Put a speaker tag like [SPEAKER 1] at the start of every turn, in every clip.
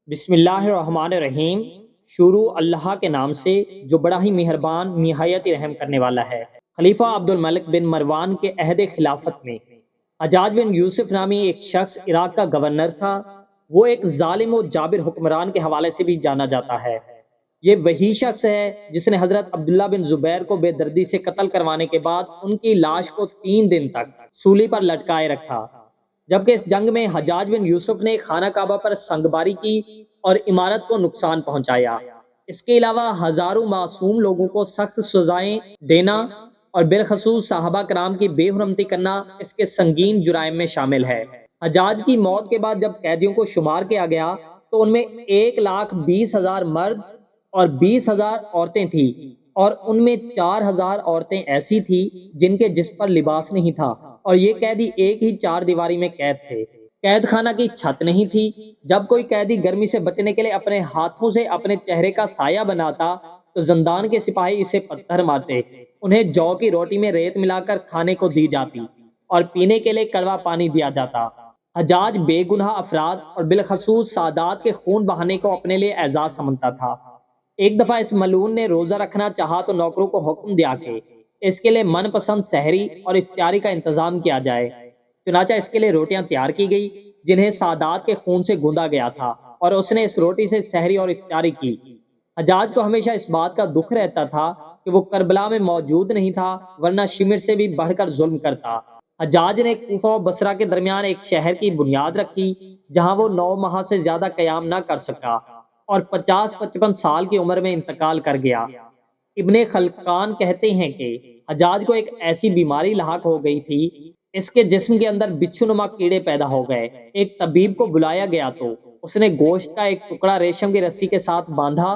[SPEAKER 1] بسم اللہ الرحمن الرحیم۔ شروع اللہ کے نام سے جو بڑا ہی مہربان نہایت رحم کرنے والا ہے۔ خلیفہ عبد الملک بن مروان کے عہد خلافت میں حجاج بن یوسف نامی ایک شخص عراق کا گورنر تھا۔ وہ ایک ظالم و جابر حکمران کے حوالے سے بھی جانا جاتا ہے۔ یہ وہی شخص ہے جس نے حضرت عبداللہ بن زبیر کو بے دردی سے قتل کروانے کے بعد ان کی لاش کو 3 دن تک سولی پر لٹکائے رکھا، جبکہ اس جنگ میں حجاج بن یوسف نے خانہ کعبہ پر سنگباری کی اور عمارت کو نقصان پہنچایا۔ اس کے علاوہ ہزاروں معصوم لوگوں کو سخت سزائیں دینا اور بالخصوص صحابہ کرام کی بے حرمتی کرنا اس کے سنگین جرائم میں شامل ہے۔ حجاج کی موت کے بعد جب قیدیوں کو شمار کیا گیا تو ان میں 1,20,000 مرد اور 20,000 عورتیں تھیں، اور ان میں 4,000 عورتیں ایسی تھیں جن کے جسم پر لباس نہیں تھا، اور یہ قیدی ایک ہی 4 دیواری میں قید تھے۔ قید خانہ کی چھت نہیں تھی۔ جب کوئی قیدی گرمی سے بچنے کے لیے اپنے ہاتھوں سے اپنے چہرے کا سایہ بناتا تو زندان کے سپاہی اسے پتھر مارتے، انہیں جو کی روٹی میں ریت ملا کر کھانے کو دی جاتی اور پینے کے لیے کڑوا پانی دیا جاتا۔ حجاج بے گناہ افراد اور بالخصوص سادات کے خون بہانے کو اپنے لیے اعزاز سمجھتا تھا۔ ایک دفعہ اس ملعون نے روزہ رکھنا چاہا تو نوکروں کو حکم دیا کہ اس کے لیے من پسند سحری اور افطاری کا انتظام کیا جائے۔ چنانچہ اس کے لیے روٹیاں تیار کی گئی جنہیں سادات کے خون سے گوندا گیا تھا، اور اس نے اس روٹی سے سحری اور افطاری کی۔ حجاج کو ہمیشہ اس بات کا دکھ رہتا تھا کہ وہ کربلا میں موجود نہیں تھا، ورنہ شمر سے بھی بڑھ کر ظلم کرتا۔ حجاج نے کوفہ و بصرہ کے درمیان ایک شہر کی بنیاد رکھی جہاں وہ 9 ماہ سے زیادہ قیام نہ کر سکا اور 50-55 سال کی عمر میں انتقال کر گیا۔ ابن خلقان کہتے ہیں کہ حجاج کو ایک ایسی بیماری لاحق ہو گئی تھی، اس کے جسم کے اندر بچھو نما کیڑے پیدا ہو گئے۔ ایک طبیب کو بلایا گیا تو اس نے گوشت کا ایک ٹکڑا ریشم کی رسی کے ساتھ باندھا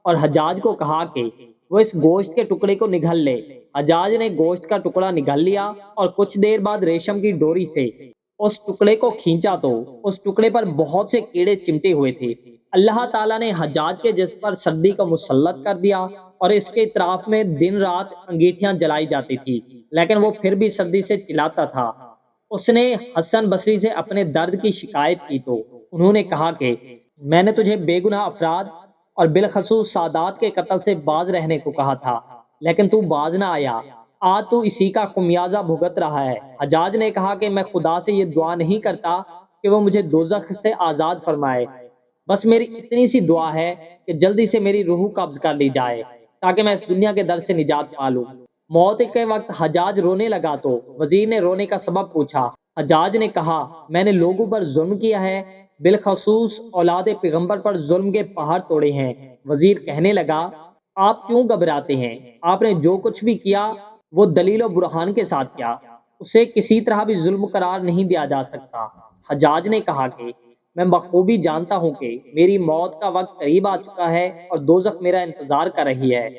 [SPEAKER 1] اور حجاج کو کہا کہ وہ اس گوشت کے ٹکڑے کو نگل لے۔ حجاج نے گوشت کا ٹکڑا نگل لیا اور کچھ دیر بعد ریشم کی ڈوری سے اس ٹکڑے کو کھینچا تو اس ٹکڑے پر بہت سے کیڑے چمٹے ہوئے تھے۔ اللہ تعالیٰ نے حجاج کے جسم پر سردی کو مسلط کر دیا اور اس کے اطراف میں دن رات انگیٹھیاں جلائی جاتی تھی، لیکن وہ پھر بھی سردی سے چلاتا تھا۔ اس نے حسن بصری سے اپنے درد کی شکایت کی تو انہوں نے کہا کہ میں نے تجھے بے گناہ افراد اور بالخصوص سادات کے قتل سے باز رہنے کو کہا تھا، لیکن تو باز نہ آیا۔ آج تو اسی کا خمیازہ بھگت رہا ہے۔ حجاج نے کہا کہ میں خدا سے یہ دعا نہیں کرتا کہ وہ مجھے دوزخ سے آزاد فرمائے، بس میری اتنی سی دعا ہے کہ جلدی سے میری روح قبض کر لی جائے تاکہ میں اس دنیا کے در سے نجات پا لوں۔ موت کے وقت حجاج رونے لگا تو وزیر نے رونے کا سبب پوچھا۔ حجاج نے کہا میں نے لوگوں پر ظلم کیا ہے، بالخصوص اولاد پیغمبر پر ظلم کے پہاڑ توڑے ہیں۔ وزیر کہنے لگا آپ کیوں گھبراتے ہیں؟ آپ نے جو کچھ بھی کیا وہ دلیل و برہان کے ساتھ کیا، اسے کسی طرح بھی ظلم قرار نہیں دیا جا سکتا۔ حجاج نے کہا کہ میں بخوبی جانتا ہوں کہ میری موت کا وقت قریب آ چکا ہے اور دوزخ میرا انتظار کر رہی ہے۔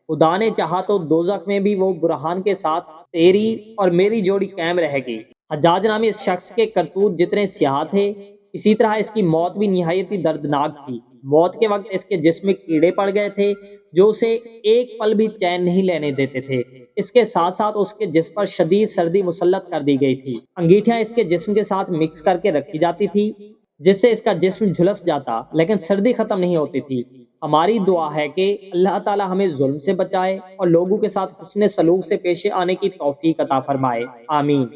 [SPEAKER 1] خدا نے چاہا تو دوزخ میں بھی وہ برہان کے ساتھ تیری اور میری جوڑی قائم رہے گی۔ حجاج نامی اس شخص کے کرتوت جتنے سیاہ تھے، اسی طرح اس کی موت بھی نہایت ہی دردناک تھی۔ موت کے وقت اس کے جسم میں کیڑے پڑ گئے تھے جو اسے ایک پل بھی چین نہیں لینے دیتے تھے۔ اس کے ساتھ ساتھ اس کے جسم پر شدید سردی مسلط کر دی گئی تھی۔ انگیٹھیاں اس کے جسم کے ساتھ مکس کر کے رکھی جاتی تھی جس سے اس کا جسم جھلس جاتا، لیکن سردی ختم نہیں ہوتی تھی۔ ہماری دعا ہے کہ اللہ تعالی ہمیں ظلم سے بچائے اور لوگوں کے ساتھ حسن سلوک سے پیش آنے کی توفیق عطا فرمائے، آمین۔